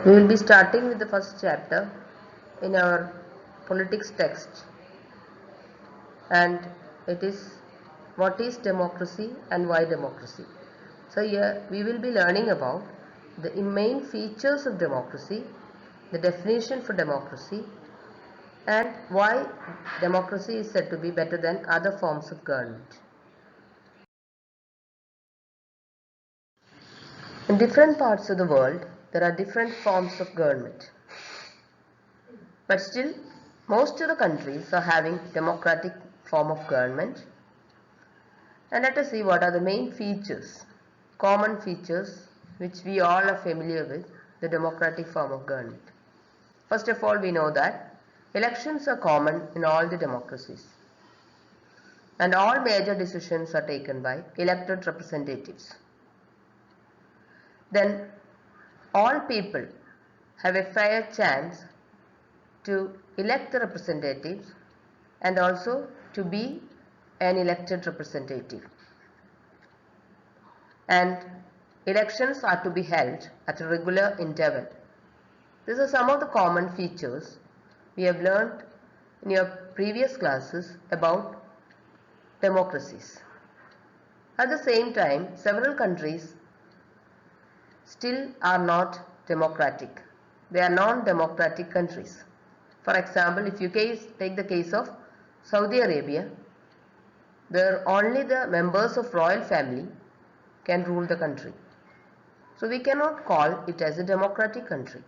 We will be starting with the first chapter in our politics text, and it is what is democracy and why democracy. So here we will be learning about the main features of democracy, the definition for democracy, and why democracy is said to be better than other forms of government. In different parts of the world, there are different forms of government. But still, most of the countries are having democratic form of government. And let us see what are the main features, common features which we all are familiar with, the democratic form of government. First of all, we know that elections are common in all the democracies. And all major decisions are taken by elected representatives. Then all people have a fair chance to elect the representatives and also to be an elected representative. And elections are to be held at a regular interval. These are some of the common features we have learned in your previous classes about democracies. At the same time, several countries still are not democratic. They are non-democratic countries. For example, if you take the case of Saudi Arabia, where only the members of royal family can rule the country. So we cannot call it as a democratic country.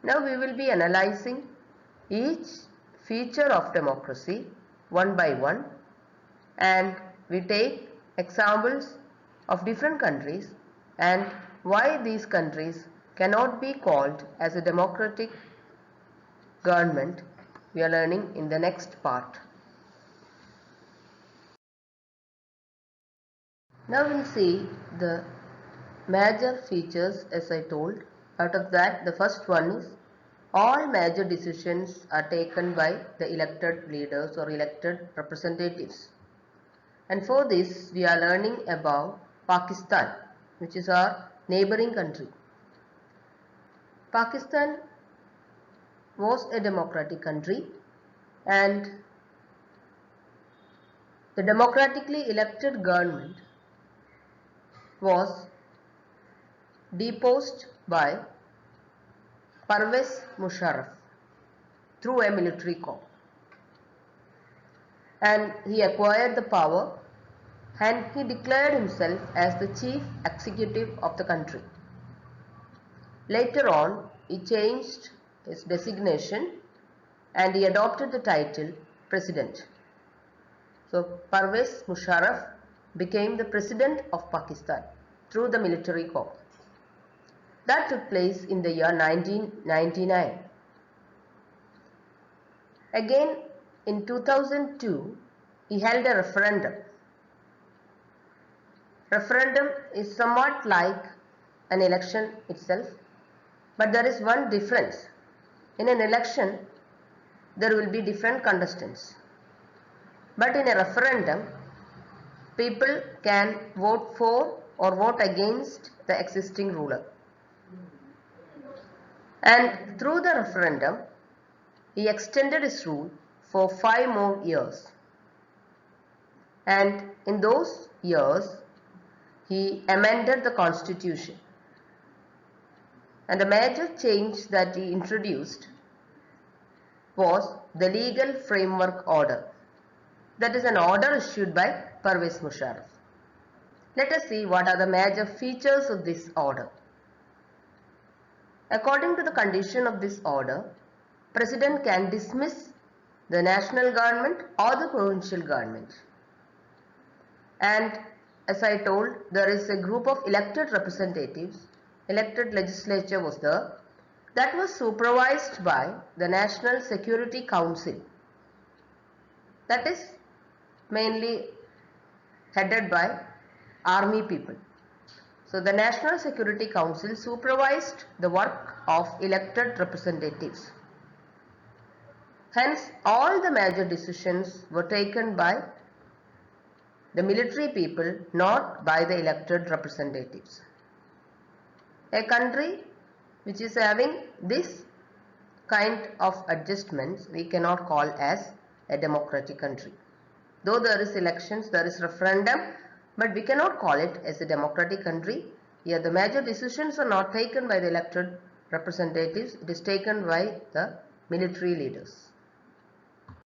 Now we will be analyzing each feature of democracy one by one, and we take examples of different countries and why these countries cannot be called as a democratic government we are learning in the next part. Now we'll see the major features as I told. Out of that, the first one is all major decisions are taken by the elected leaders or elected representatives. And for this, we are learning about Pakistan, which is our neighboring country. Pakistan was a democratic country, and the democratically elected government was deposed by Parvez Musharraf through a military coup, and he acquired the power and he declared himself as the chief executive of the country. Later on, he changed his designation and he adopted the title President. So Parvez Musharraf became the President of Pakistan through the military coup. That took place in the year 1999. Again, in 2002, he held a referendum. Referendum is somewhat like an election itself, but there is one difference. In an election, there will be different contestants. But in a referendum, people can vote for or vote against the existing ruler. And through the referendum, he extended his rule for 5 more years. And in those years, he amended the constitution. And the major change that he introduced was the legal framework order. That is an order issued by Parvez Musharraf. Let us see what are the major features of this order. According to the condition of this order, President can dismiss the national government or the provincial government. And as I told, there is a group of elected representatives, elected legislature was there, that was supervised by the National Security Council. That is mainly headed by army people. So the National Security Council supervised the work of elected representatives. Hence, all the major decisions were taken by the military people, not by the elected representatives. A country which is having this kind of adjustments, we cannot call as a democratic country. Though there is elections, there is referendum, but we cannot call it as a democratic country. Here the major decisions are not taken by the elected representatives, it is taken by the military leaders.